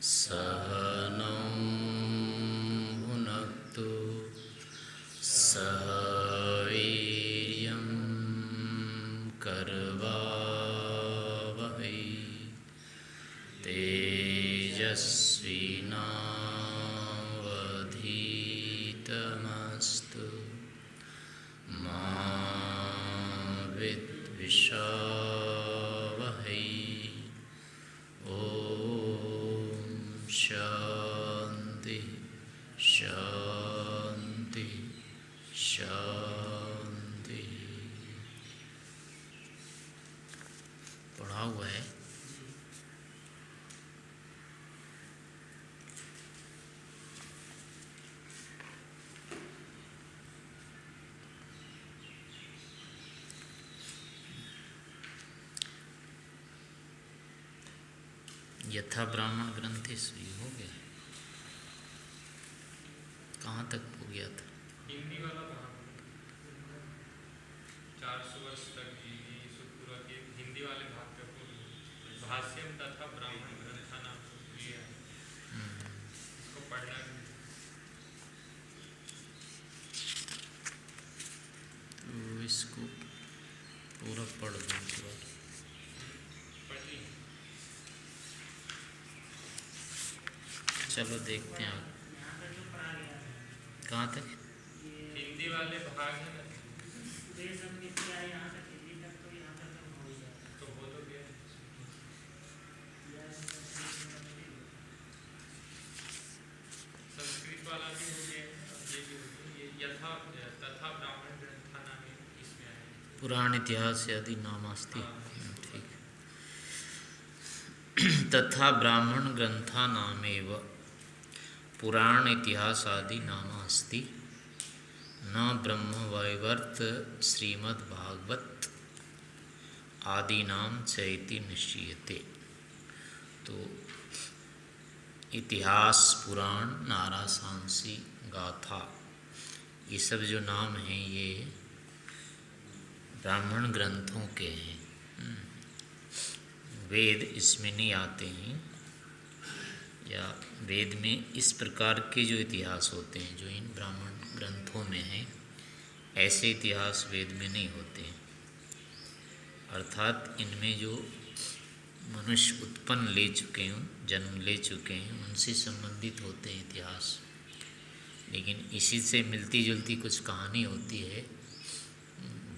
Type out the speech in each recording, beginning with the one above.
सहनौ भुनक्तु सह वीर्यं करवावहै तेजस्विनावधीतमस्तु मा विद्विषावहै। ओम शांति शांति शांति। पढ़ा हुआ है। यथा ब्राह्मण ग्रंथि हो गया। कहाँ तक हो गया था? हिंदी वाला कहाँ? 400 वर्ष तक पूरा के हिंदी वाले भाग का भाष्यम तथा ब्राह्मण ग्रंथानाम लिया है। इसको पढ़ना है। तो इसको पूरा पढ़ दो। चलो देखते हैं कहाँ तक। हिंदी वाले भाग है ना, तो वो तो गया। संस्कृत वाला भी हो गया, ये भी हो गया। ये यथा तथा ब्राह्मण ग्रंथानाम इसमें आया। पुराण इतिहास आदि नामास्ति। ठीक। तथा ब्राह्मण ग्रंथानामेव पुराण इतिहास आदि नामास्ति न ब्रह्मवैवर्त श्रीमद्भागवत आदीनाम चैति निश्चीयते। तो इतिहास, पुराण, नारासांसी, गाथा, ये सब जो नाम हैं ये ब्राह्मण ग्रंथों के हैं। वेद इसमें नहीं आते हैं, या वेद में इस प्रकार के जो इतिहास होते हैं जो इन ब्राह्मण ग्रंथों में हैं, ऐसे इतिहास वेद में नहीं होते हैं। अर्थात इनमें जो मनुष्य उत्पन्न ले चुके हैं, जन्म ले चुके हैं, उनसे संबंधित होते हैं इतिहास। लेकिन इसी से मिलती जुलती कुछ कहानी होती है,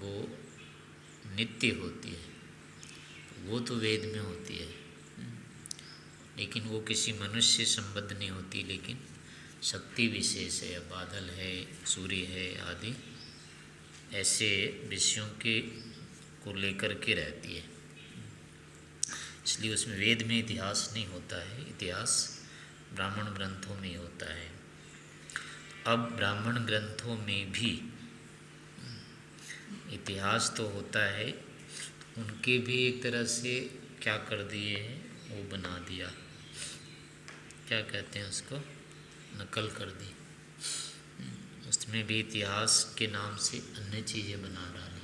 वो नित्य होती है, वो तो वेद में होती है। लेकिन वो किसी मनुष्य से संबद्ध नहीं होती, लेकिन शक्ति विशेष है, बादल है, सूर्य है आदि ऐसे विषयों के को लेकर के रहती है। इसलिए उसमें वेद में इतिहास नहीं होता है, इतिहास ब्राह्मण ग्रंथों में होता है। अब ब्राह्मण ग्रंथों में भी इतिहास तो होता है, उनके भी एक तरह से क्या कर दिए हैं, वो बना दिया, क्या कहते हैं उसको, नकल कर दी। उसमें भी इतिहास के नाम से अन्य चीज़ें बना डाली।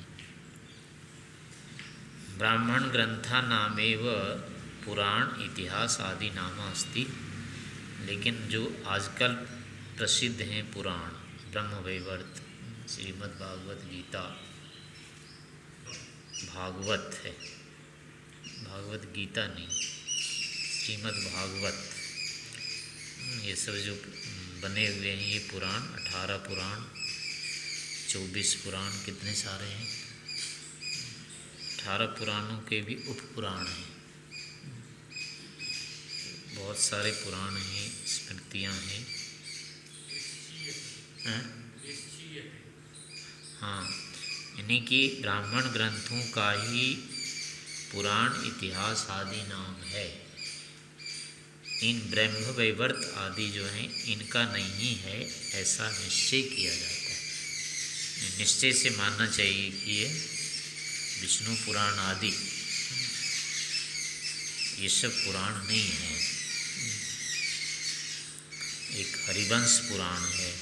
ब्राह्मण ग्रंथा नामेव पुराण इतिहास आदि नामा अस्ति। लेकिन जो आजकल प्रसिद्ध हैं पुराण, ब्रह्मवैवर्त, श्रीमद्भागवत गीता, भागवत है, भागवत गीता नहीं, श्रीमद्भागवत, ये सब जो बने हुए हैं ये पुराण, 18 पुराण, 24 पुराण, कितने सारे हैं। 18 पुराणों के भी उप पुराण हैं, बहुत सारे पुराण हैं, स्मृतियाँ हैं। हाँ, यानी कि ब्राह्मण ग्रंथों का ही पुराण इतिहास आदि नाम है। इन ब्रह्मवैवर्त आदि जो हैं इनका नहीं है, ऐसा निश्चय किया जाता है। निश्चय से मानना चाहिए कि ये विष्णु पुराण आदि ये सब पुराण नहीं है। एक हरिवंश पुराण है,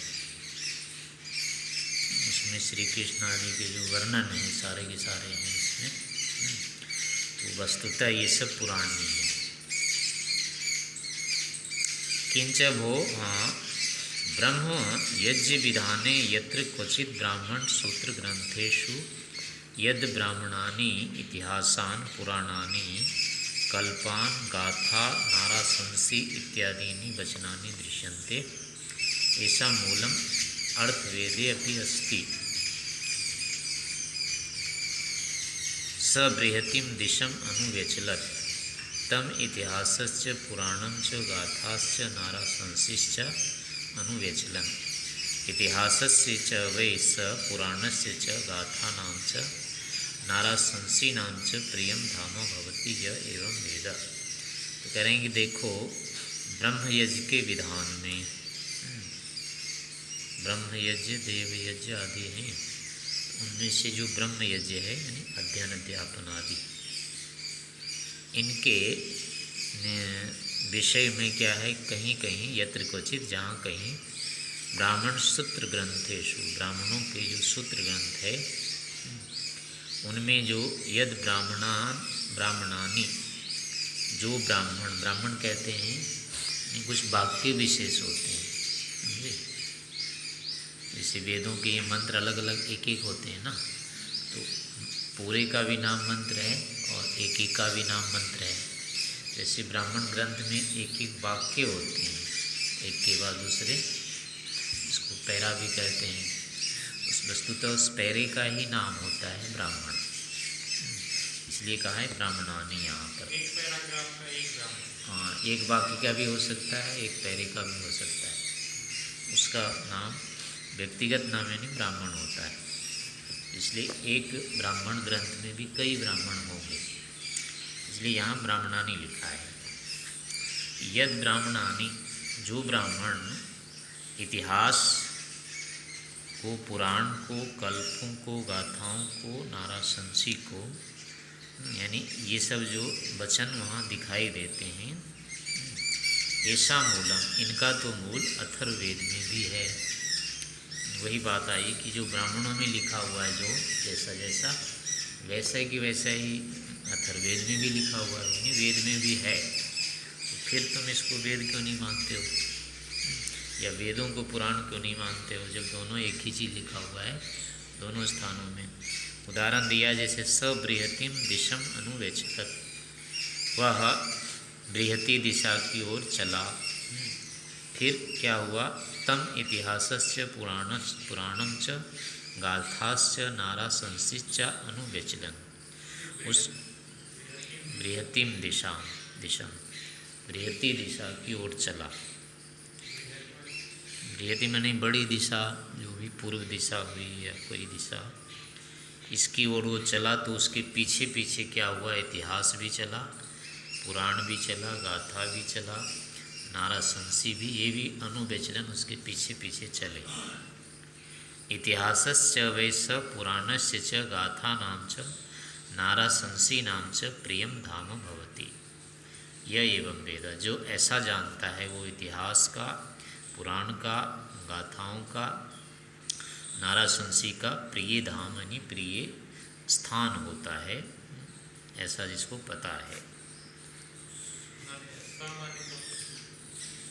उसमें श्री कृष्ण आदि के जो वर्णन है सारे के सारे हैं इसमें। तो वस्तुतः ये सब पुराण नहीं है। किंच भो ब्रह्म यज्ञ विधाने यत्र क्वचित ब्राह्मण सूत्र ग्रंथेषु यद ब्राह्मणानि इतिहासान पुराणानि कल्पान गाथा नाराशंसी इत्यादीनि वचनानि दृश्यन्ते ऐसा मूलम अर्थवेदे अपि अस्ति। स बृहतिम दिशम अनुव्यचलत् तम इतिहासस्य पुराणंच गाथाश्च नाराशंसिश्च अनुव्यचलन् इतिहासस्य च वै स पुराणस्य च गाथानां च नाराशंसीनां च प्रियं धाम भवति य एवं वेद। तो कह रहे हैं कि देखो ब्रह्म यज्ञ के विधान में ब्रह्म यज्ञ देव यज्ञ आदि हैं, उनमें से जो ब्रह्म यज्ञ है यानी अध्ययन अध्यापन आदि, इनके विषय में क्या है, कहीं कहीं यत्र क्वचित, जहाँ कहीं ब्राह्मण सूत्र ग्रंथेषु, ब्राह्मणों के जो सूत्र ग्रंथ है उनमें जो यद ब्राह्मणानी, जो ब्राह्मण कहते हैं कुछ वाक्य विशेष होते हैं, समझे। जैसे वेदों के ये मंत्र अलग अलग एक एक होते हैं ना, तो पूरे का भी नाम मंत्र है और एक एक का भी नाम मंत्र है। जैसे ब्राह्मण ग्रंथ में एक एक वाक्य होते हैं, एक के बाद दूसरे, इसको पैरा भी कहते हैं। उस वस्तुतः उस पैरे का ही नाम होता है ब्राह्मण, इसलिए कहा है ब्राह्मणानी यहाँ पर। एक पैराग्राफ का एक ब्राह्मण, हाँ, एक वाक्य का भी हो सकता है, एक पैरे का भी हो सकता है, उसका नाम व्यक्तिगत नाम यानी ब्राह्मण होता है। इसलिए एक ब्राह्मण ग्रंथ में भी कई ब्राह्मण होंगे, इसलिए यहाँ ब्राह्मणानी लिखा है। यद ब्राह्मणानी, जो ब्राह्मण इतिहास को, पुराण को, कल्पों को, गाथाओं को, नाराशंसी को, यानी ये सब जो वचन वहाँ दिखाई देते हैं, ऐसा मूलम, इनका तो मूल अथर्ववेद में भी है। वही बात आई कि जो ब्राह्मणों में लिखा हुआ है, जो जैसा जैसा वैसा कि वैसा ही अथर्ववेद में भी लिखा हुआ है, यानी वेद में भी है। तो फिर तुम इसको वेद क्यों नहीं मानते हो, या वेदों को पुराण क्यों नहीं मानते हो, जब दोनों एक ही चीज़ लिखा हुआ है दोनों स्थानों में। उदाहरण दिया जैसे स बृहतिम दिशम अनुवेचकत, वह बृहति दिशा की ओर चला। फिर क्या हुआ, तम इतिहासस्य पुराणम च गाथाश्च नाराशंसिश्च अनुव्यचलन, उस बृहतिम दिशा बृहति दिशा की ओर चला। बृहति माने बड़ी दिशा, जो भी पूर्व दिशा हुई या कोई दिशा, इसकी ओर वो चला। तो उसके पीछे पीछे क्या हुआ, इतिहास भी चला, पुराण भी चला, गाथा भी चला, नाराशंसी भी, ये भी अनुव्यचलन उसके पीछे पीछे चले। इतिहासस्य वै स पुराणस्य च गाथानां च नाराशंसीनां च प्रियम धाम भवति यह एवं वेद। जो ऐसा जानता है वो इतिहास का, पुराण का, गाथाओं का, नाराशंसी का प्रिय धाम यानी प्रिय स्थान होता है, ऐसा जिसको पता है।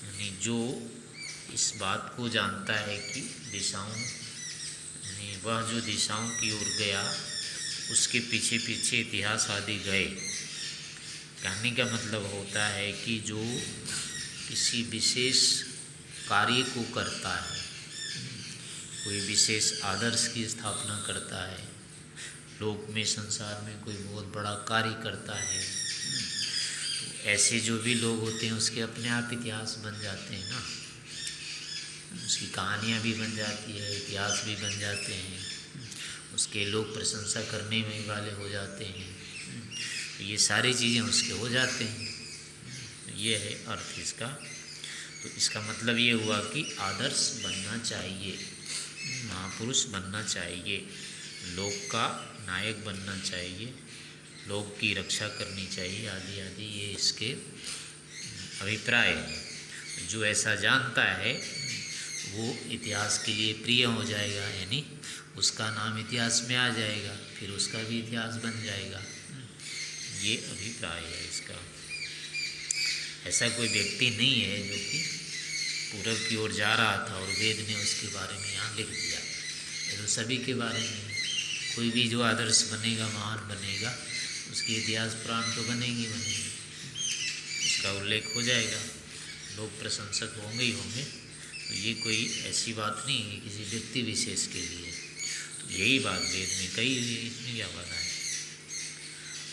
यानी जो इस बात को जानता है कि दिशाओं, यानी वह जो दिशाओं की ओर गया उसके पीछे पीछे इतिहास आदि गए। कहने का मतलब होता है कि जो किसी विशेष कार्य को करता है, कोई विशेष आदर्श की स्थापना करता है, लोक में, संसार में कोई बहुत बड़ा कार्य करता है, तो ऐसे जो भी लोग होते हैं उसके अपने आप इतिहास बन जाते हैं ना, उसकी कहानियाँ भी बन जाती है, इतिहास भी बन जाते हैं, उसके लोग प्रशंसा करने में वाले हो जाते हैं, तो ये सारी चीज़ें उसके हो जाते हैं। ये है अर्थ इसका। तो इसका मतलब ये हुआ कि आदर्श बनना चाहिए, महापुरुष बनना चाहिए, लोक का नायक बनना चाहिए, लोक की रक्षा करनी चाहिए, आदि आदि, ये इसके अभिप्राय है। जो ऐसा जानता है वो इतिहास के लिए प्रिय हो जाएगा, यानी उसका नाम इतिहास में आ जाएगा, फिर उसका भी इतिहास बन जाएगा। ये अभिप्राय है इसका। ऐसा कोई व्यक्ति नहीं है जो कि पूरब की ओर जा रहा था और वेद ने उसके बारे में यहाँ लिख दिया। ये तो सभी के बारे में है। कोई भी जो आदर्श बनेगा, महान बनेगा, उसके इतिहास पुराण तो बनेंगे, उसका उल्लेख हो जाएगा, लोग प्रशंसक होंगे ही होंगे। तो ये कोई ऐसी बात नहीं है किसी व्यक्ति विशेष के लिए। तो यही बात वेद में कही हुई है, इसमें क्या बाधा है।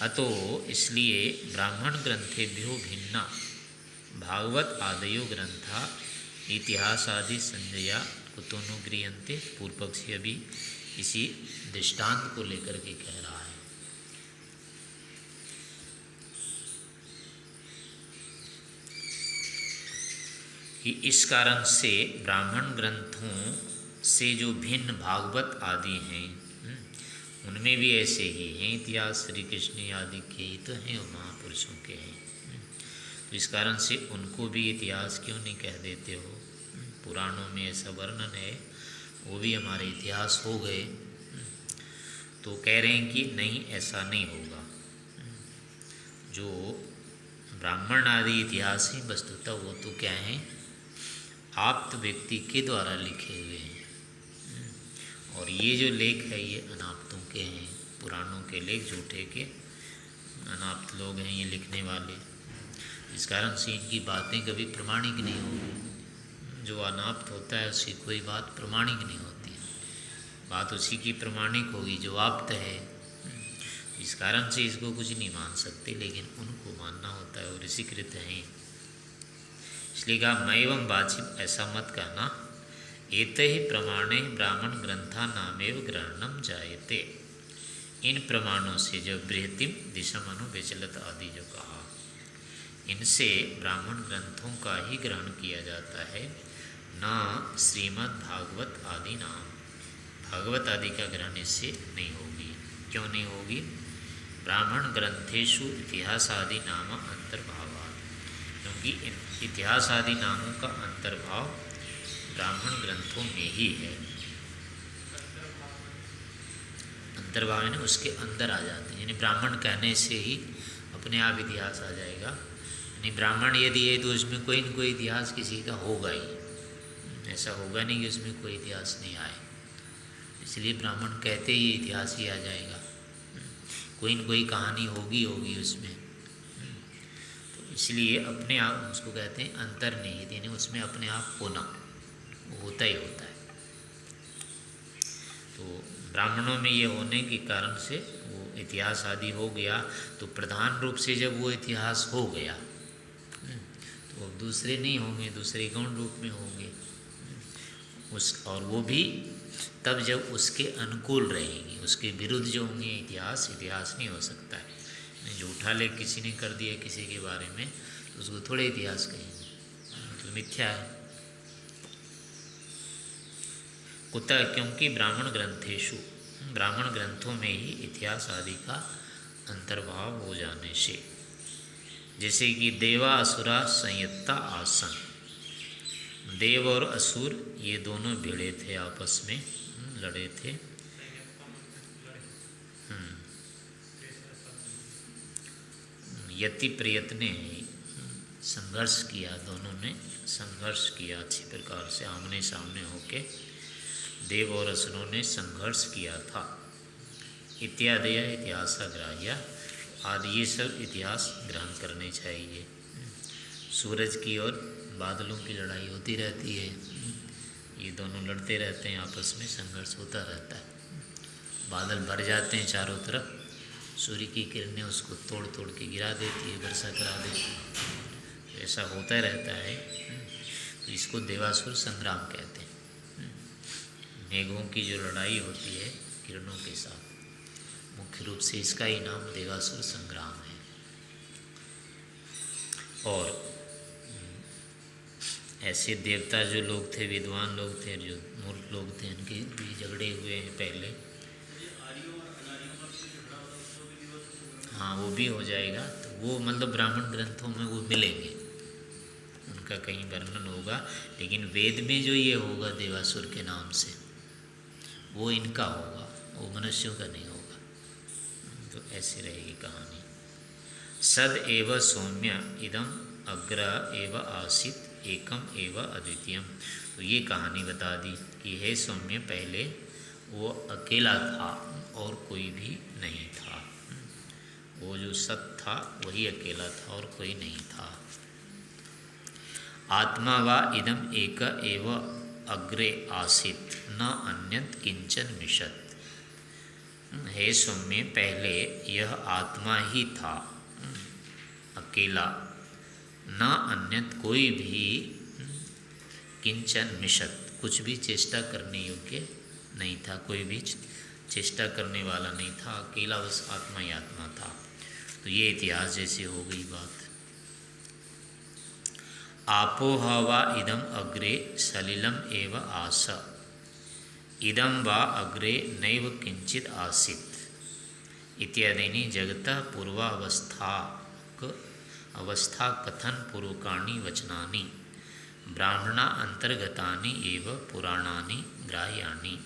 अतो इसलिए ब्राह्मण ग्रंथेभ्यो भिन्ना भागवत आदयो ग्रंथा इतिहास आदि संजया कुतो नु गृह्यन्ते। पूर्व पक्षी अभी इसी दृष्टांत को लेकर के कह रहा है। कि इस कारण से ब्राह्मण ग्रंथों से जो भिन्न भागवत आदि हैं, उनमें भी ऐसे ही हैं इतिहास। श्री कृष्ण आदि के ही तो हैं और महापुरुषों के हैं। तो इस कारण से उनको भी इतिहास क्यों नहीं कह देते हो? पुराणों में ऐसा वर्णन है, वो भी हमारे इतिहास हो गए। तो कह रहे हैं कि नहीं, ऐसा नहीं होगा। जो ब्राह्मण आदि इतिहास हैं वस्तुतः वो तो क्या हैं, आप्त व्यक्ति के द्वारा लिखे हुए हैं। और ये जो लेख है ये अनाप्तों के हैं, पुराणों के लेख झूठे के अनाप्त लोग हैं ये लिखने वाले। इस कारण से इनकी बातें कभी प्रमाणिक नहीं होगी। जो अनाप्त होता है उसकी कोई बात प्रमाणिक नहीं होती, बात उसी की प्रमाणिक होगी जो आप्त है। इस कारण से इसको कुछ नहीं मान सकते, लेकिन उनको मानना होता है और ऋषिकृत हैं। इसलिए कहा मैवं वाचिम, ऐसा मत कहना। एते ही प्रमाणे ब्राह्मण ग्रंथा नामेव ग्रहणम जायते। इन प्रमाणों से जो बृहतिम दिशम अनुविचलत आदि जो कहा, इनसे ब्राह्मण ग्रंथों का ही ग्रहण किया जाता है, न श्रीमद् भागवत आदि नाम। भागवत आदि का ग्रहण इससे नहीं होगी। क्यों नहीं होगी? ब्राह्मण ग्रंथेषु इतिहास आदि नाम अंतर्भावात्, क्योंकि इतिहास आदि नामों का अंतर्भाव ब्राह्मण ग्रंथों में ही है। अंतर्भाव है, उसके अंदर आ जाते हैं। यानी ब्राह्मण कहने से ही अपने आप इतिहास आ जाएगा। यानी ब्राह्मण यदि है तो उसमें कोई न कोई इतिहास किसी का होगा ही। ऐसा होगा नहीं कि उसमें कोई इतिहास नहीं आए। इसलिए ब्राह्मण कहते ही इतिहास ही आ जाएगा। कोई न कोई कहानी होगी उसमें। तो इसलिए अपने आप उसको कहते हैं अंतर्निहित, यानी उसमें अपने आप होना, वो होता ही होता है। तो ब्राह्मणों में ये होने के कारण से वो इतिहास आदि हो गया। तो प्रधान रूप से जब वो इतिहास हो गया तो अब दूसरे नहीं होंगे, दूसरे गौण रूप में होंगे और वो भी तब जब उसके अनुकूल रहेंगे। उसके विरुद्ध जो होंगे इतिहास नहीं हो सकता है। झूठा लेख किसी ने कर दिया किसी के बारे में तो उसको थोड़े इतिहास कहेंगे, तो मिथ्या है। कुतः, क्योंकि ब्राह्मण ग्रंथों में ही इतिहास आदि का अंतर्भाव हो जाने से, जैसे कि देवा असुरा संयुक्ता आसन, देव और असुर ये दोनों भिड़े थे, आपस में लड़े थे। यति प्रयत्न ने संघर्ष किया, दोनों ने संघर्ष किया अच्छी प्रकार से, आमने सामने होके देव और असुरों ने संघर्ष किया था। इत्यादि इतिहास ग्राह्य आदि ये सब इतिहास ग्रहण करने चाहिए। सूरज की और बादलों की लड़ाई होती रहती है, ये दोनों लड़ते रहते हैं, आपस में संघर्ष होता रहता है। बादल भर जाते हैं चारों तरफ, सूर्य की किरणें उसको तोड़ तोड़ के गिरा देती है, वर्षा करा देती है। तो ऐसा होता रहता है। तो इसको देवासुर संग्राम कहते हैं। मेघों की जो लड़ाई होती है किरणों के साथ, मुख्य रूप से इसका ही नाम देवासुर संग्राम है। और ऐसे देवता जो लोग थे, विद्वान लोग थे, जो मूर्ख लोग थे, उनके भी झगड़े हुए हैं पहले। हाँ, वो भी हो जाएगा। तो वो मतलब ब्राह्मण ग्रंथों में वो मिलेंगे, उनका कहीं वर्णन होगा। लेकिन वेद में जो ये होगा देवासुर के नाम से, वो इनका होगा, वो मनुष्यों का नहीं होगा। तो ऐसी रहेगी कहानी। सद एव सौम्य इदम अग्र एव आसित एकम एव अद्वितीयम। तो ये कहानी बता दी कि हे सौम्य, पहले वो अकेला था और कोई भी नहीं था। वो जो सत था वही अकेला था और कोई नहीं था। आत्मा वा इदम एक एव अग्रे आसीत न अन्यत किंचन मिशत। हे सौम्य, पहले यह आत्मा ही था अकेला, न अन्यत कोई भी किंचन मिशत कुछ भी चेष्टा करने योग्य नहीं था, कोई भी चेष्टा करने वाला नहीं था, अकेला बस आत्मा ही आत्मा था। तो ये इतिहास जैसे हो गई बात। आपो हवा इदम अग्रे सलिलम एव आस इदम वा अग्रे नैव किंचित आसीत इत्यादीनि जगतः अवस्था कथन पूर्वकाणि वचनानि ब्राह्मणा अंतर्गतानि एव पुराणानि ग्राह्यानि।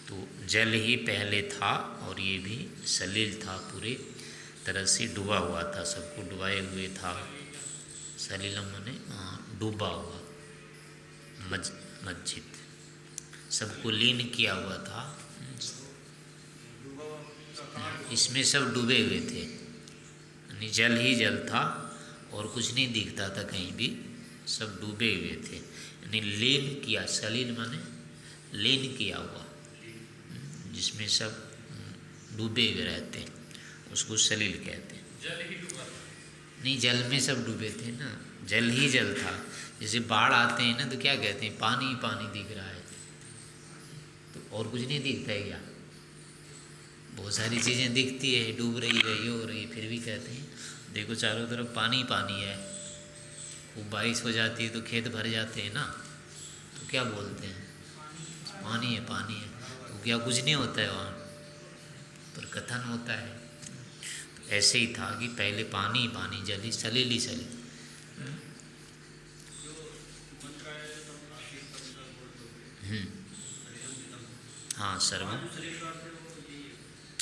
तो जल ही पहले था और ये भी सलिल था, पूरे तरह से डूबा हुआ था, सबको डुबाए हुए था। सलिलम माने डूबा हुआ, मस्जिद सबको लीन किया हुआ था। इसमें सब डूबे हुए थे, यानी जल ही जल था और कुछ नहीं दिखता था कहीं भी, सब डूबे हुए थे। यानी लीन किया, सलिल माने लीन किया हुआ, जिसमें सब डूबे हुए रहते हैं, उसको सलिल कहते हैं। जल ही डूबा था? नहीं, जल में सब डूबे थे ना, जल ही जल था। जैसे बाढ़ आते हैं ना तो क्या कहते हैं, पानी पानी दिख रहा है, तो और कुछ नहीं दिखता है क्या? बहुत सारी चीज़ें दिखती है, डूब रही है, ये हो रही है, फिर भी कहते हैं देखो चारों तरफ पानी पानी है। खूब बारिश हो जाती है तो खेत भर जाते हैं ना, तो क्या बोलते हैं, पानी है पानी है। तो क्या कुछ नहीं होता है वहाँ, पर कथन होता है। तो ऐसे ही था कि पहले पानी पानी, जल ही सलिल ही सलिल। हाँ सर्वम,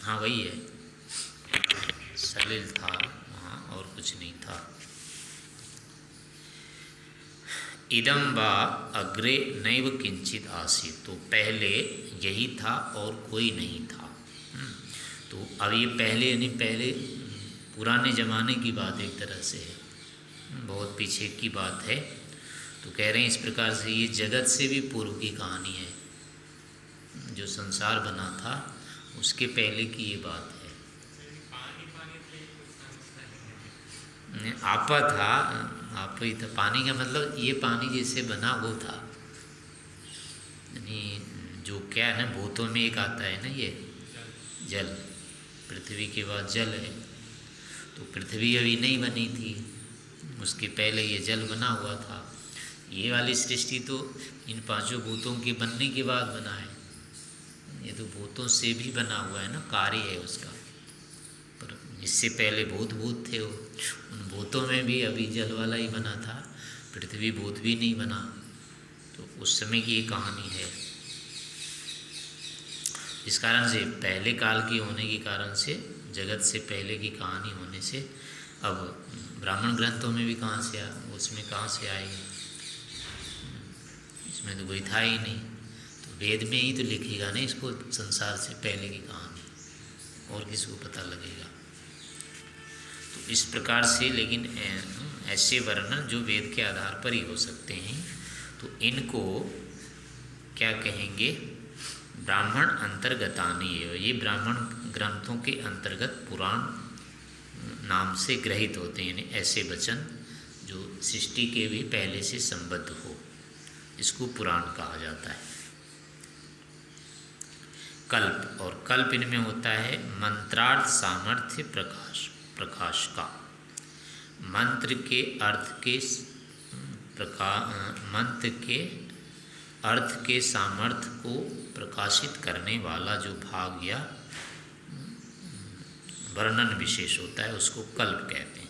हाँ वही है, सलिल था वहाँ और कुछ नहीं था। इदम वा अग्रे नैव किंचित आसीत, तो पहले यही था और कोई नहीं था। तो अब ये पहले यानी पहले पुराने ज़माने की बात एक तरह से है, बहुत पीछे की बात है। तो कह रहे हैं इस प्रकार से ये जगत से भी पूर्व की कहानी है, जो संसार बना था उसके पहले की ये बात है। आपा था, आप ही था, पानी का मतलब ये पानी जैसे बना वो था, यानी जो क्या है ना, भूतों में एक आता है ना ये जल, पृथ्वी के बाद जल है। तो पृथ्वी अभी नहीं बनी थी, उसके पहले ये जल बना हुआ था। ये वाली सृष्टि तो इन पांचों भूतों के बनने के बाद बना है, ये तो भूतों से भी बना हुआ है ना, कार्य है उसका। पर इससे पहले भूत थे, वो उन भूतों में भी अभी जल वाला ही बना था, पृथ्वी भूत भी नहीं बना। तो उस समय की ये कहानी है। इस कारण से पहले काल की होने के कारण से, जगत से पहले की कहानी होने से, अब ब्राह्मण ग्रंथों में भी कहाँ से उसमें कहाँ से आएगी, इसमें तो कोई था ही नहीं। तो वेद में ही तो लिखेगा ना इसको, संसार से पहले की कहानी, और किसको पता लगेगा। तो इस प्रकार से, लेकिन ऐसे वर्णन जो वेद के आधार पर ही हो सकते हैं, तो इनको क्या कहेंगे, ब्राह्मण अंतर्गतानि। ये ब्राह्मण ग्रंथों के अंतर्गत पुराण नाम से ग्रहित होते हैं, यानी ऐसे वचन जो सृष्टि के भी पहले से संबद्ध हो, इसको पुराण कहा जाता है। कल्प, और कल्प इनमें होता है मंत्रार्थ सामर्थ्य प्रकाश का। मंत्र के अर्थ के सामर्थ्य को प्रकाशित करने वाला जो भाग या वर्णन विशेष होता है उसको कल्प कहते हैं।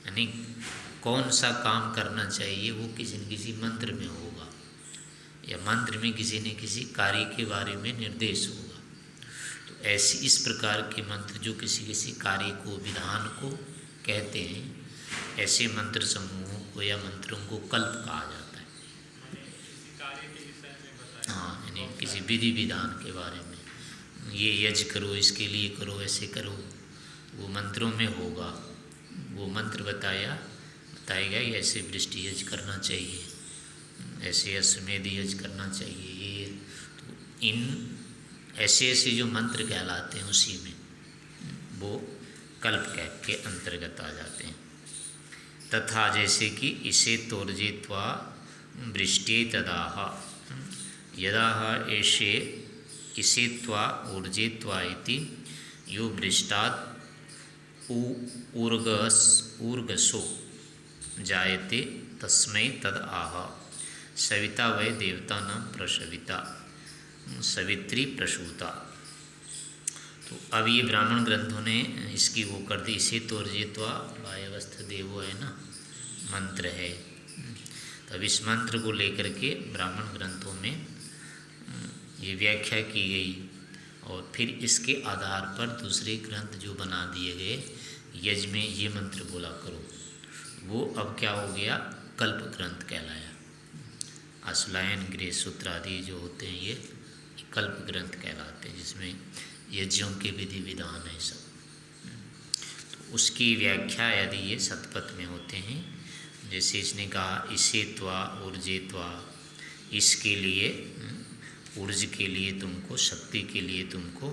यानी कौन सा काम करना चाहिए वो किसी न किसी मंत्र में होगा, या मंत्र में किसी न किसी कार्य के बारे में निर्देश होगा। तो ऐसी इस प्रकार के मंत्र जो किसी किसी कार्य को, विधान को कहते हैं, ऐसे मंत्र समूहों को या मंत्रों को कल्प कहा जाता है। माने किसी कार्य के विषय में बताया। हाँ, यानी किसी विधि विधान के बारे में, ये यज्ञ करो, इसके लिए करो, ऐसे करो, वो मंत्रों में होगा। वो मंत्र बताएगा कि ऐसे वृष्टि यज्ञ करना चाहिए, ऐसे अश्वमेध यज्ञ करना चाहिए। ये तो इन ऐसे ऐसे जो मंत्र कहलाते हैं उसी में वो कल्प के अंतर्गत आ जाते हैं। तथा जैसे कि इसे तोर्जित्वा वृष्टि तदाह, यदाह ऐसे इसे त्वा ऊर्जित्वा इति यो वृष्टात् ऊर्गसो जायते तस्मै तद आह सविता वै देवता न प्रसविता सवित्री प्रसूता। तो अब ये ब्राह्मण ग्रंथों ने इसकी वो कर दी। इसे तोर्जित्वा वायवस्थ देवो है ना, मंत्र है। तब इस मंत्र को लेकर के ब्राह्मण ग्रंथों में ये व्याख्या की गई और फिर इसके आधार पर दूसरे ग्रंथ जो बना दिए गए, यज्ञ में ये मंत्र बोला करो, वो अब क्या हो गया, कल्प ग्रंथ कहलाया। अश्लायन गृह सूत्र आदि जो होते हैं ये कल्प ग्रंथ कहलाते हैं, जिसमें यज्ञों के विधि विधान है सब। तो उसकी व्याख्या यदि ये शतपथ में होते हैं, जैसे इसने कहा इसे त्वा ऊर्जे त्वा, इसके लिए ऊर्ज के लिए तुमको, शक्ति के लिए तुमको,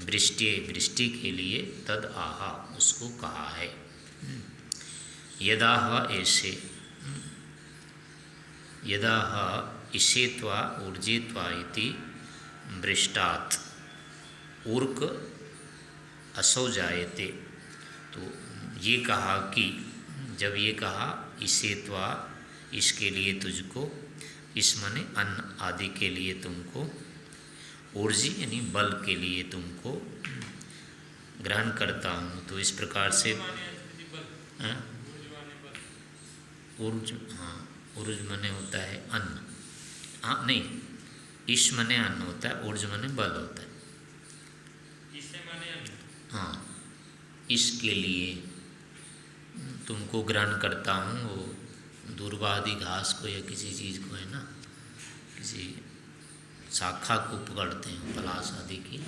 वृष्टि के लिए तद आहा उसको कहा है। यदाह ऐसे, यदाह इसे त्वा ऊर्जे त्वा इति वृष्टात् ऊर्क असौ जायते। तो ये कहा कि जब ये कहा इसे त्वा, इसके लिए तुझको, इस माने अन्न आदि के लिए तुमको, ऊर्जी यानी बल के लिए तुमको ग्रहण करता हूँ। तो इस प्रकार से ऊर्ज, हाँ ऊर्ज माने होता है अन्न, हाँ नहीं, इस माने अन्न होता है, ऊर्ज माने बल होता है। इससे माने अन्न, हाँ, इसके लिए तुमको ग्रहण करता हूँ। वो दूर्वादि घास को या किसी चीज़ को है ना, किसी शाखा को पकड़ते हैं, पलाश आदि की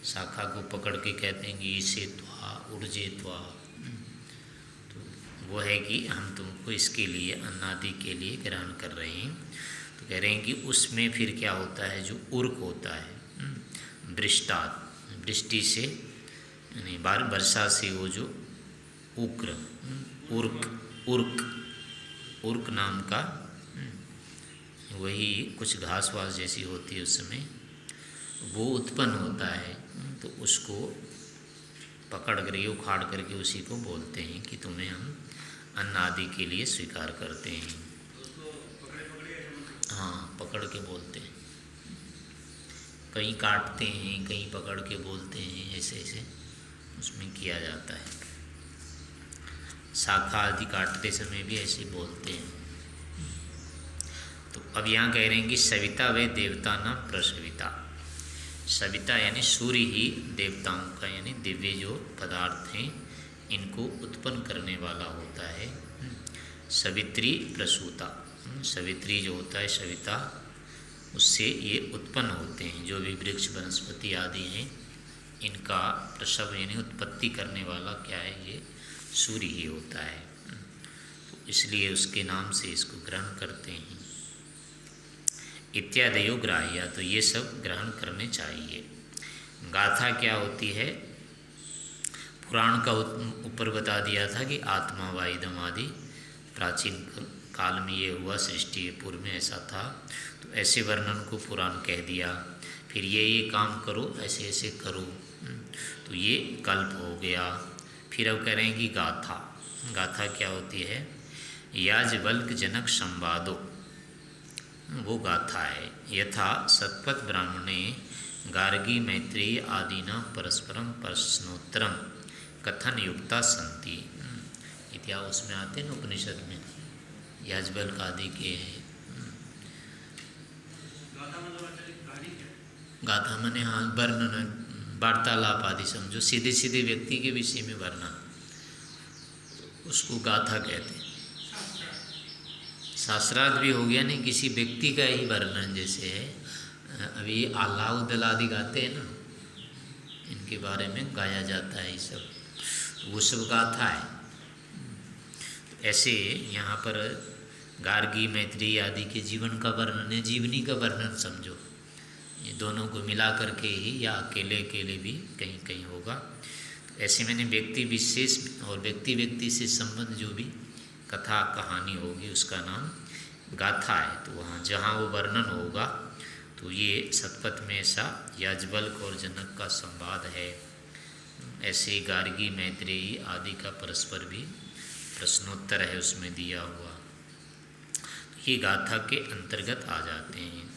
शाखा को पकड़ के कहते हैं कि इसे त्वा ऊर्जे त्वा। तो वो है कि हम तुमको इसके लिए, अन्न आदि के लिए ग्रहण कर रहे हैं। तो कह रहे हैं कि उसमें फिर क्या होता है, जो उर्क होता है, वृष्टात्, वृष्टि से यानी वर्षा से वो जो उक्र, उर्क नाम का वही कुछ घास वास जैसी होती है, उसमें वो उत्पन्न होता है। तो उसको पकड़ कर, उखाड़ करके उसी को बोलते हैं कि तुम्हें हम अन्न आदि के लिए स्वीकार करते हैं। हाँ, पकड़ के बोलते हैं, कहीं काटते हैं, कहीं पकड़ के बोलते हैं, ऐसे ऐसे उसमें किया जाता है। शाखा आदि काटते समय भी ऐसे बोलते हैं। तो अब यहाँ कह रहे हैं कि सविता वे देवता न प्रसविता। सविता यानी सूर्य ही देवताओं का, यानी दिव्य जो पदार्थ हैं इनको उत्पन्न करने वाला होता है। सवित्री प्रसूता, सवित्री जो होता है सविता, उससे ये उत्पन्न होते हैं। जो भी वृक्ष वनस्पति आदि हैं इनका प्रसव यानी उत्पत्ति करने वाला क्या है, ये सूर्य ही होता है। तो इसलिए उसके नाम से इसको ग्रहण करते हैं। इत्यादयो ग्राह्य, तो ये सब ग्रहण करने चाहिए। गाथा क्या होती है, पुराण का ऊपर बता दिया था कि आत्मा व इदम आदि, प्राचीन काल में ये हुआ, सृष्टि के पूर्व में ऐसा था। तो ऐसे वर्णन को पुराण कह दिया। फिर ये काम करो, ऐसे ऐसे करो, तो ये कल्प हो गया। फिर अब कह रहे हैं कि गाथा, गाथा क्या होती है, याज्ञवल्क्य जनक संवादो, वो गाथा है। यथा शतपथ ब्राह्मणे गार्गी मैत्रेयी आदिना परस्परम प्रश्नोत्तरम कथन युक्ता संति। इतिहास उसमें आते हैं उपनिषद में, याज्ञवल्क्य आदि के हैं। गाथा माने हाँ वर्णन, वार्तालाप आदि समझो, सीधे सीधे व्यक्ति के विषय में वर्णन, उसको गाथा कहते हैं। शास्त्रार्थ भी हो गया नहीं, किसी व्यक्ति का ही वर्णन जैसे है। अभी अलाउद्दीन आदि गाते हैं ना, इनके बारे में गाया जाता है ये सब, तो वो सब गाथा है। ऐसे यहाँ पर गार्गी मैत्रेयी आदि के जीवन का वर्णन है, जीवनी का वर्णन समझो। ये दोनों को मिला करके ही या अकेले अकेले भी कहीं कहीं होगा। तो ऐसे मैंने व्यक्ति विशेष और व्यक्ति व्यक्ति से संबंध जो भी कथा कहानी होगी उसका नाम गाथा है। तो वहाँ जहाँ वो वर्णन होगा तो ये शतपथ में ऐसा याज्ञवल्क्य और जनक का संवाद है। ऐसे गार्गी मैत्रेयी आदि का परस्पर भी प्रश्नोत्तर है उसमें दिया हुआ, ये गाथा के अंतर्गत आ जाते हैं।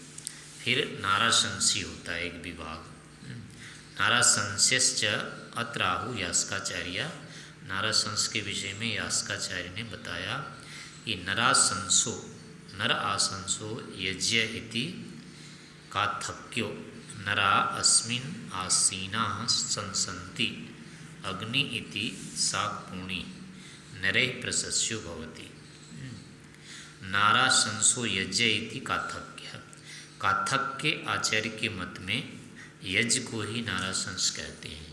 फिर नाराशंसी होता है एक विभाग। नाराशंस्यश्च अत्राहु यास्काचार्य। नाराशंस के विषय में यास्काचार्य ने बताया कि नराशंसो नर आशंसो यज्ञ इति काथक्यो नरा अस्मिन् आसीनाः संसन्ति अग्नि इति साक्पुणी नरे प्रशस्यो भवति। नाराशंसो यज्ञ इति काथक्य। काथक के आचार्य के मत में यज्ञ को ही नाराशंस कहते हैं।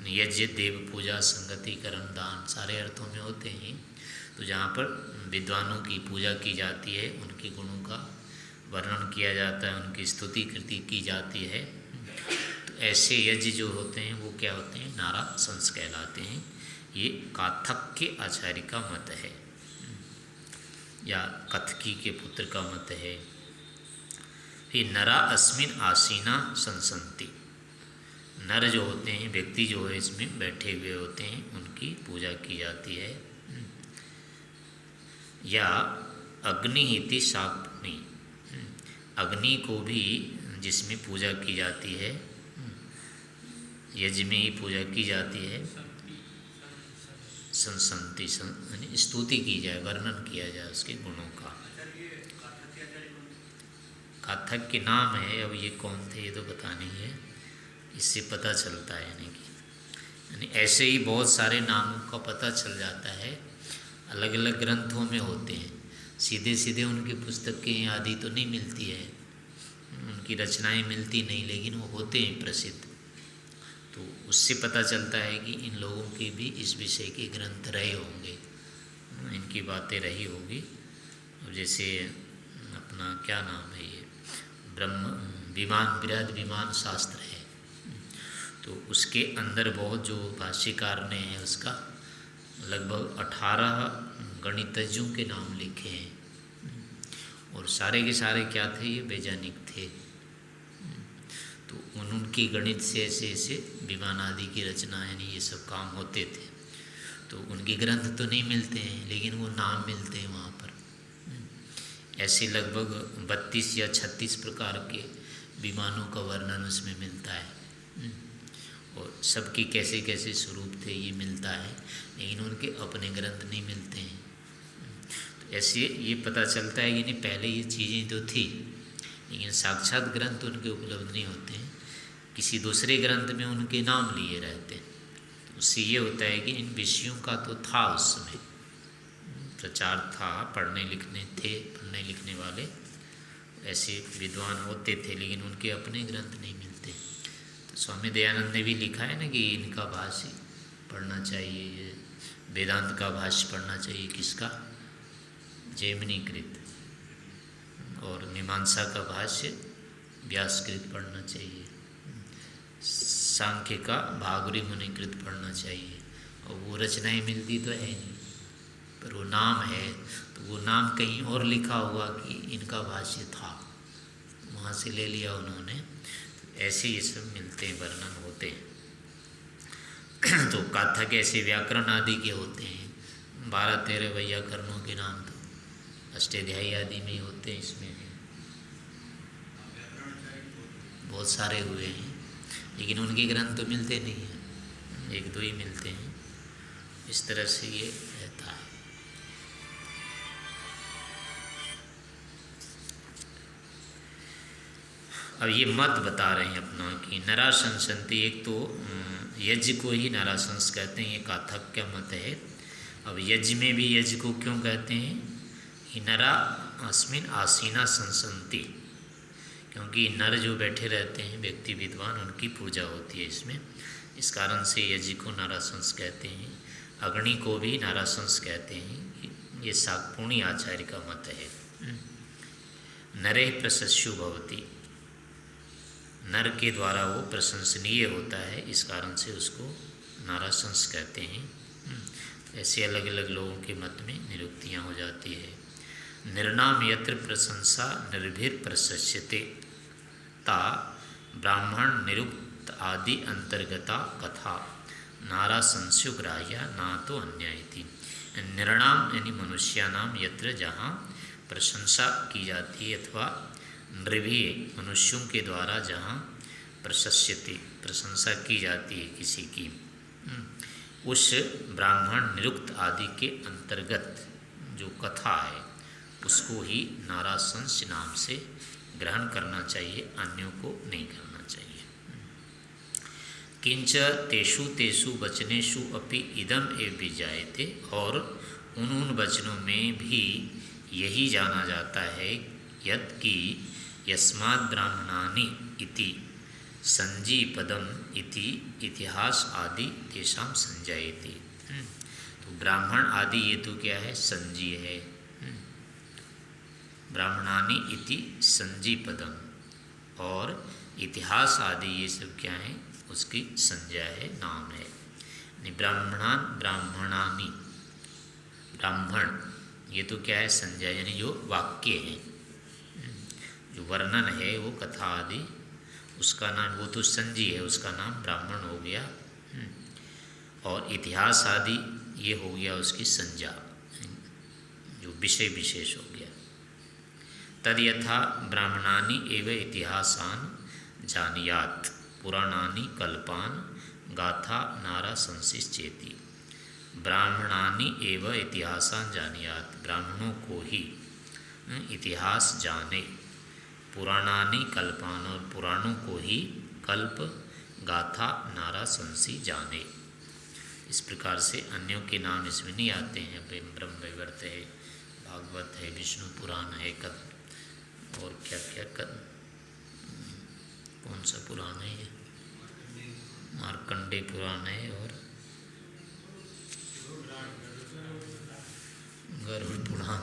यज्ञ देव पूजा संगतिकरण दान सारे अर्थों में होते हैं। तो जहाँ पर विद्वानों की पूजा की जाती है, उनके गुणों का वर्णन किया जाता है, उनकी स्तुति कृति की जाती है, तो ऐसे यज्ञ जो होते हैं वो क्या होते हैं, नाराशंस कहलाते हैं। ये काथक के आचार्य का मत है या कथकी के पुत्र का मत है। फिर नरा अस्मिन आसीना संसन्ति। नर जो होते हैं, व्यक्ति जो है इसमें बैठे हुए होते हैं, उनकी पूजा की जाती है। या अग्नि इति शाक्पुनी। अग्नि को भी जिसमें पूजा की जाती है, यज्ञ में ही पूजा की जाती है। संसन्ति स्तुति की जाए, वर्णन किया जाए उसके गुणों का। काथक के नाम है, अब ये कौन थे ये तो पता नहीं है, इससे पता चलता है। यानी ऐसे ही बहुत सारे नामों का पता चल जाता है, अलग अलग ग्रंथों में होते हैं। सीधे सीधे उनकी पुस्तकें आदि तो नहीं मिलती है, उनकी रचनाएं मिलती नहीं, लेकिन वो होते हैं प्रसिद्ध। तो उससे पता चलता है कि इन लोगों के भी इस विषय के ग्रंथ रहे होंगे, इनकी बातें रही होगी। और जैसे अपना क्या नाम है ये ब्रह्म विमान, बृहद विमान शास्त्र है, तो उसके अंदर बहुत जो भाष्यकार ने है उसका लगभग 18 गणितज्ञों के नाम लिखे हैं। और सारे के सारे क्या थे, ये वैज्ञानिक थे। तो उनकी गणित से ऐसे ऐसे विमान आदि की रचना यानी ये सब काम होते थे। तो उनके ग्रंथ तो नहीं मिलते हैं, लेकिन वो नाम मिलते हैं वहाँ पर। ऐसे लगभग 32 या 36 प्रकार के विमानों का वर्णन उसमें मिलता है, और सबके कैसे कैसे स्वरूप थे ये मिलता है, लेकिन उनके अपने ग्रंथ नहीं मिलते हैं। तो ऐसे ये पता चलता है कि नहीं पहले ये चीज़ें तो थी, लेकिन साक्षात ग्रंथ उनके उपलब्ध नहीं होते हैं, किसी दूसरे ग्रंथ में उनके नाम लिए रहते हैं। तो उससे ये होता है कि इन विषयों का तो था उस समय प्रचार था, पढ़ने लिखने वाले ऐसे विद्वान होते थे, लेकिन उनके अपने ग्रंथ नहीं मिलते। तो स्वामी दयानंद ने भी लिखा है ना कि इनका भाष्य पढ़ना चाहिए, वेदांत का भाष्य पढ़ना चाहिए, किसका, जैमिनीकृत, और मीमांसा का भाष्य व्यासकृत पढ़ना चाहिए, सांख्य का भागुरी मुनिकृत पढ़ना चाहिए। और वो रचनाएं मिलती तो है नहीं, पर वो नाम है, तो वो नाम कहीं और लिखा हुआ कि इनका भाष्य था, वहाँ से ले लिया उन्होंने। तो ऐसे ये सब मिलते हैं, वर्णन होते हैं। तो काथक ऐसे व्याकरण आदि के होते हैं, 12-13 वैयाकरणों के नाम तो अष्टाध्यायी आदि में ही होते हैं। इसमें बहुत सारे हुए हैं, लेकिन उनके ग्रंथ तो मिलते नहीं हैं, 1-2 ही मिलते हैं। इस तरह से ये रहता है। अब ये मत बता रहे हैं अपना कि नराशंसन्ति, एक तो यज्ञ को ही नराशंस कहते हैं, ये काथक का मत है। अब यज्ञ में भी यज्ञ को क्यों कहते हैं, हि नरा अस्मिन आसीना संसन्ति, क्योंकि नर जो बैठे रहते हैं व्यक्ति विद्वान, उनकी पूजा होती है इसमें। इस कारण से यज्ञ को नारासंस कहते हैं, अग्नि को भी नारासंस कहते हैं। ये शाक्यपूर्णी आचार्य का मत है। नरे प्रशस्यु भवति, नर के द्वारा वो प्रशंसनीय होता है, इस कारण से उसको नारासंस कहते हैं। ऐसे अलग अलग लोगों के मत में निरुक्तियाँ हो जाती है। निर्नाम यत्र प्रशंसा निर्भिर प्रशस्यते ता ब्राह्मण निरुक्त आदि अंतर्गता कथा नारासंस्यो ग्राह्या ना तो अन्य इति। निर्णाम यानी मनुष्यानाम यत्र, जहाँ प्रशंसा की जाती है, अथवा नृभि मनुष्यों के द्वारा जहाँ प्रशस्यते प्रशंसा की जाती है किसी की, उस ब्राह्मण निरुक्त आदि के अंतर्गत जो कथा है उसको ही नारासंस नाम से ग्रहण करना चाहिए, अन्यों को नहीं करना चाहिए। किंच तेषु तेषु वचनेषु अपि इदम एव विजायते, और उन वचनों में भी यही जाना जाता है यत् कि यस्माद् ब्राह्मणानि इति संजी पदम इति इतिहास आदि तेषाम संजायते। तो ब्राह्मण आदि ये तो क्या है, संजी है। ब्राह्मणानि इति संजी पदम, और इतिहास आदि ये सब क्या है, उसकी संज्ञा है, नाम है। ब्राह्मणान ब्राह्मणानि, ब्राह्मण ये तो क्या है, संज्ञा, यानी जो वाक्य है, जो वर्णन है वो कथा आदि, उसका नाम, वो तो संजी है, उसका नाम ब्राह्मण हो गया। और इतिहास आदि ये हो गया उसकी संज्ञा, जो विषय विशेष हो गया। तद यथा ब्राह्मणानि एव इतिहासान जानियात पुराणानि कल्पान गाथा नारासंसिश्चेति। ब्राह्मणानि एव इतिहासान जानियात, ब्राह्मणों को ही इतिहास जाने, पुराणानि कल्पान, और पुराणों को ही कल्प, गाथा नारासंसी जाने। इस प्रकार से अन्यों के नाम इसमें नहीं आते हैं। ब्रह्म वैवर्त है, भागवत है, विष्णु पुराण है, और क्या क्या कौन सा पुराण है, मार्कंडेय पुराण है, और गरुड़ पुराण,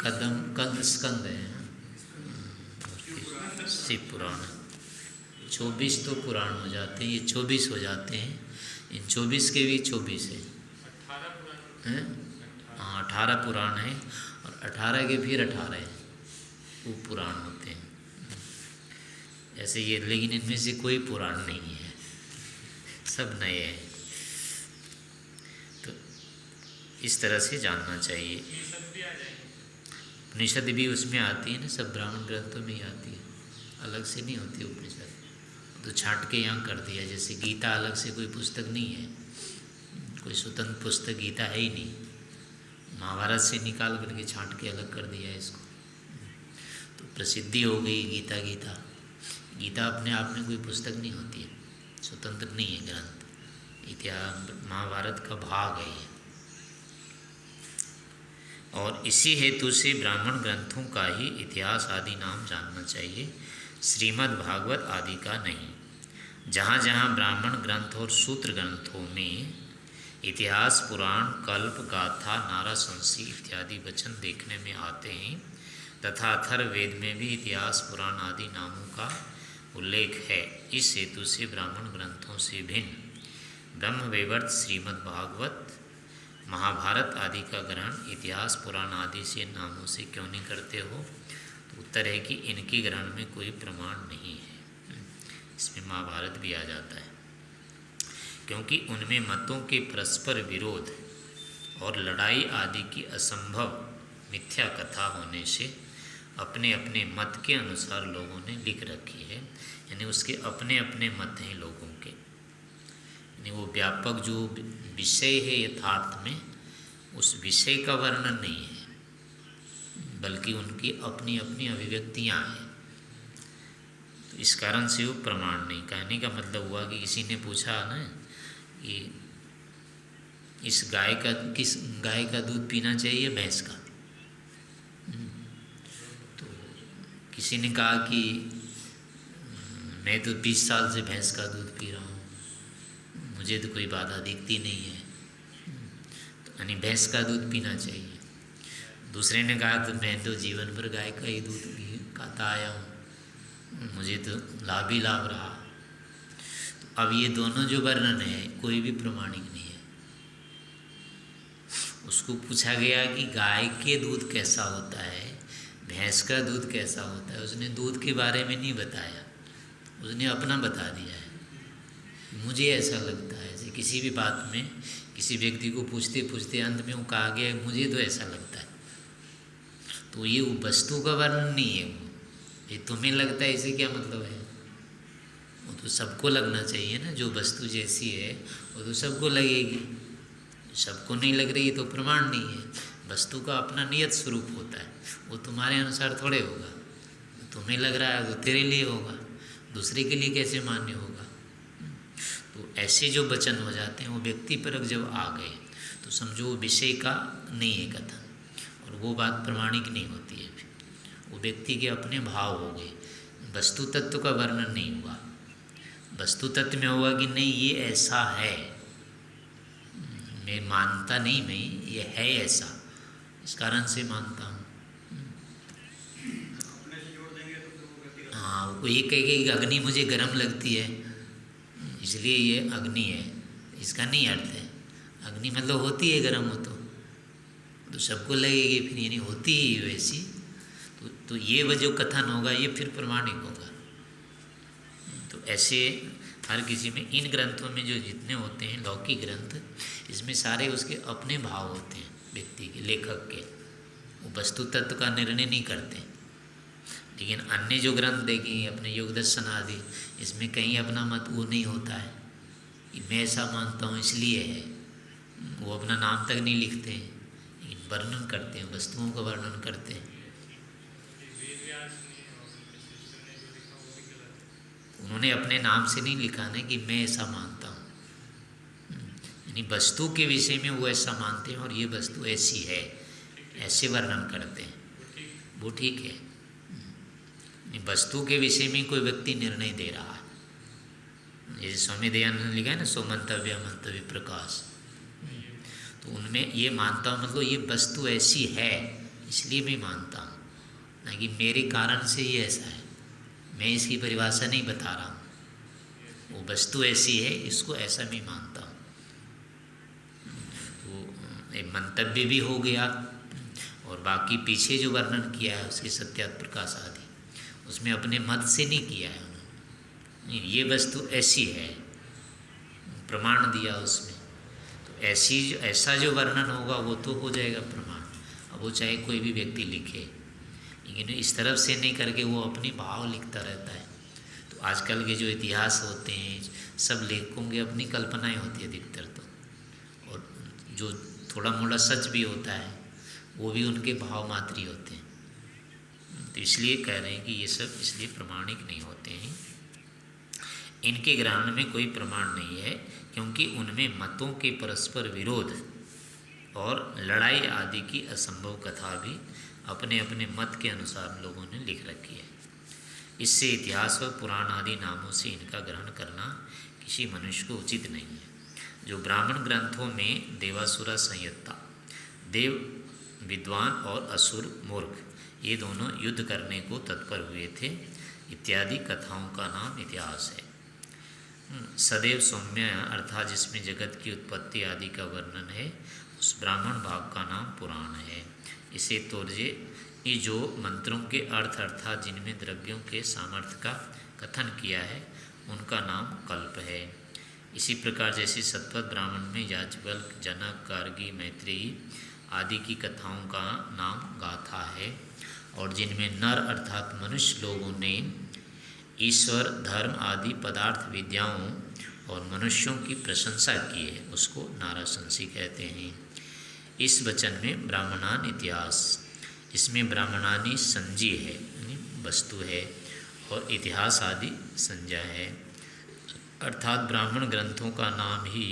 कद स्कंद है, शिव पुराण। 24 तो पुराण हो जाते हैं, ये 24 हो जाते हैं। इन 24 के भी 24 है, 18 पुराण है, और 18 के फिर 18 है, वो पुराण होते हैं ऐसे ये। लेकिन इनमें से कोई पुराण नहीं है, सब नए हैं। तो इस तरह से जानना चाहिए। उपनिषद भी उसमें आती है ना, सब ब्राह्मण ग्रंथों में ही आती है, अलग से नहीं होती उपनिषद। तो छांट के यहाँ कर दिया, जैसे गीता अलग से कोई पुस्तक नहीं है, कोई स्वतंत्र पुस्तक गीता है ही नहीं, महाभारत से निकाल करके छांट के अलग कर दिया है इसको। तो प्रसिद्धि हो गई गीता। गीता अपने आप में कोई पुस्तक नहीं होती है, स्वतंत्र नहीं है ग्रंथ, इतिहास महाभारत का भाग है ये। और इसी हेतु से ब्राह्मण ग्रंथों का ही इतिहास आदि नाम जानना चाहिए, श्रीमद् भागवत आदि का नहीं। जहाँ जहाँ ब्राह्मण ग्रंथ और सूत्र ग्रंथों में इतिहास, पुराण, कल्प, गाथा, नारासंसी इत्यादि वचन देखने में आते हैं, तथा अथर्ववेद में भी इतिहास, पुराण आदि नामों का उल्लेख है। इस हेतु से ब्राह्मण ग्रंथों से भिन्न ब्रह्मवैवर्त, श्रीमद् भागवत, महाभारत आदि का ग्रहण इतिहास, पुराण आदि से नामों से क्यों नहीं करते हो? तो उत्तर है कि इनके ग्रहण में कोई प्रमाण नहीं है। इसमें महाभारत भी आ जाता है, क्योंकि उनमें मतों के परस्पर विरोध और लड़ाई आदि की असंभव मिथ्या कथा होने से अपने अपने मत के अनुसार लोगों ने लिख रखी है। यानी उसके अपने अपने मत हैं लोगों के, यानी वो व्यापक जो विषय है यथार्थ में, उस विषय का वर्णन नहीं है, बल्कि उनकी अपनी अपनी अभिव्यक्तियाँ हैं। तो इस कारण से वो प्रमाण नहीं। कहने का मतलब हुआ कि किसी ने पूछा ना कि इस किस गाय का दूध पीना चाहिए, भैंस का। तो किसी ने कहा कि मैं तो 20 साल से भैंस का दूध पी रहा हूँ, मुझे तो कोई बाधा दिखती नहीं है, तो यानी भैंस का दूध पीना चाहिए। दूसरे ने कहा तो मैं तो जीवन भर गाय का ही दूध खाता आया हूँ, मुझे तो लाभ ही लाभ रहा। तो अब ये दोनों जो वर्णन है कोई भी प्रमाणिक नहीं है। उसको पूछा गया कि गाय के दूध कैसा होता है, भैंस का दूध कैसा होता है, उसने दूध के बारे में नहीं बताया, उसने अपना बता दिया है। मुझे ऐसा लगता है, ऐसे किसी भी बात में किसी व्यक्ति को पूछते पूछते अंत में वो कहा गया मुझे तो ऐसा लगता है, तो ये वस्तु का वर्णन नहीं है। वो ये तुम्हें लगता है इसे क्या मतलब है, वो तो सबको लगना चाहिए ना। जो वस्तु जैसी है वो तो सबको लगेगी, सबको नहीं लग रही तो प्रमाण नहीं है। वस्तु का अपना नियत स्वरूप होता है, वो तुम्हारे अनुसार थोड़े होगा। तुम्हें लग रहा है तो तेरे लिए होगा, दूसरे के लिए कैसे मान्य होगा। तो ऐसे जो वचन हो जाते हैं वो व्यक्तिपरक जब आ गए तो समझो वो विषय का नहीं है कथन, और वो बात प्रमाणिक नहीं होती है। फिर वो व्यक्ति के अपने भाव हो गए, वस्तु तत्व का वर्णन नहीं हुआ। वस्तु तत्व में होगा कि नहीं ये ऐसा है, मैं मानता नहीं, मैं ये है ऐसा, इस कारण से मानता हूँ। हाँ, वो ये कहेगा कि अग्नि मुझे गर्म लगती है इसलिए ये अग्नि है, इसका नहीं अर्थ है। अग्नि मतलब होती है गर्म, हो तो सबको लगेगी फिर, यानी होती ही वैसी। तो ये वह जो कथन होगा ये फिर प्रमाणिक होगा। तो ऐसे हर किसी में इन ग्रंथों में जो जितने होते हैं लौकिक ग्रंथ, इसमें सारे उसके अपने भाव होते हैं व्यक्ति के, लेखक के। वो वस्तु तत्व का निर्णय नहीं करते। लेकिन अन्य जो ग्रंथ देखेंगे अपने योग दर्शन आदि, इसमें कहीं अपना मत वो नहीं होता है कि मैं ऐसा मानता हूँ इसलिए है। वो अपना नाम तक नहीं लिखते हैं, लेकिन वर्णन करते हैं, वस्तुओं का वर्णन करते हैं। उन्होंने अपने नाम से नहीं लिखा ना कि मैं ऐसा मानता हूँ, यानी वस्तु के विषय में वो ऐसा मानते हैं और ये वस्तु ऐसी है, ऐसे वर्णन करते हैं, वो ठीक है। वस्तु के विषय में कोई व्यक्ति निर्णय दे रहा है, जैसे स्वामी दयानंद ने लिखा है ना, सो मंतव्य मंतव्य प्रकाश, तो उनमें ये मानता हूँ मतलब ये वस्तु ऐसी है इसलिए मैं मानता हूँ, ना कि मेरे कारण से ये ऐसा है, मैं इसकी परिभाषा नहीं बता रहा हूँ। वो वस्तु ऐसी है, इसको ऐसा मैं मानता हूँ। तो एक मंतव्य भी हो गया, और बाकी पीछे जो वर्णन किया है उसके सत्यात प्रकाश आदि, उसमें अपने मत से नहीं किया है उन्होंने, ये वस्तु ऐसी है, प्रमाण दिया उसमें। तो ऐसा जो वर्णन होगा वो तो हो जाएगा प्रमाण, अब वो चाहे कोई भी व्यक्ति लिखे, लेकिन इस तरफ से नहीं करके वो अपने भाव लिखता रहता है। तो आजकल के जो इतिहास होते हैं सब लेखकों की अपनी कल्पनाएं होती है अधिकतर तो, और जो थोड़ा मोड़ा सच भी होता है वो भी उनके भाव मात्री होते हैं। तो इसलिए कह रहे हैं कि ये सब इसलिए प्रमाणिक नहीं होते हैं, इनके ग्रहण में कोई प्रमाण नहीं है, क्योंकि उनमें मतों के परस्पर विरोध और लड़ाई आदि की असंभव कथा भी अपने अपने मत के अनुसार लोगों ने लिख रखी है। इससे इतिहास व पुराण आदि नामों से इनका ग्रहण करना किसी मनुष्य को उचित नहीं है। जो ब्राह्मण ग्रंथों में देवासुरा संहिता, देव विद्वान और असुर मूर्ख ये दोनों युद्ध करने को तत्पर हुए थे इत्यादि कथाओं का नाम इतिहास है। सदैव सौम्य अर्थात जिसमें जगत की उत्पत्ति आदि का वर्णन है, उस ब्राह्मण भाग का नाम पुराण है। इसे तोड़िए, ये जो मंत्रों के अर्थ अर्थात जिनमें द्रव्यों के सामर्थ्य का कथन किया है उनका नाम कल्प है। इसी प्रकार जैसे सत्वत ब्राह्मण में याज्ञवल्क्य, जनक, गार्गी, मैत्रेयी आदि की कथाओं का नाम गाथा है, और जिनमें नर अर्थात मनुष्य लोगों ने ईश्वर, धर्म आदि पदार्थ विद्याओं और मनुष्यों की प्रशंसा की है उसको नाराशंसी कहते हैं। इस वचन में ब्राह्मणान इतिहास, इसमें ब्राह्मणानी संजी है यानी वस्तु है, और इतिहास आदि संज्ञा है, अर्थात ब्राह्मण ग्रंथों का नाम ही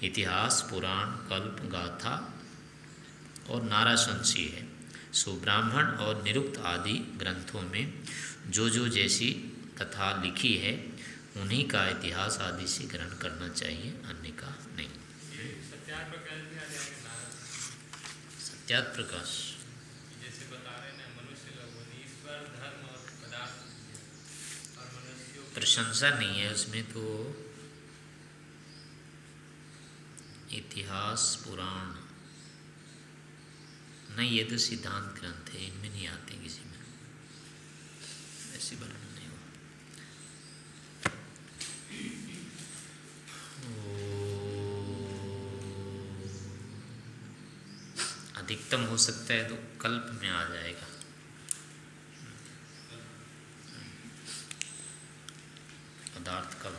इतिहास, पुराण, कल्प, गाथा और नाराशंसी है। सो ब्राह्मण और निरुक्त आदि ग्रंथों में जो जो जैसी कथा लिखी है उन्हीं का इतिहास आदि से ग्रहण करना चाहिए, अन्य का नहीं। ये सत्याग्रह प्रकाश भी आ जाएगा नारद, सत्यात प्रकाश जैसे बता रहे हैं ना, मनुष्य लोगों ने ईश्वर, धर्म और पदार्थ और मनुष्यों की प्रशंसा नहीं है उसमें, तो इतिहास, पुराण नहीं, ये तो सिद्धांत ग्रंथ है, इनमें नहीं आते किसी में, ऐसी वर्णन नहीं हुआ। अधिकतम हो सकता है तो कल्प में आ जाएगा, पदार्थ का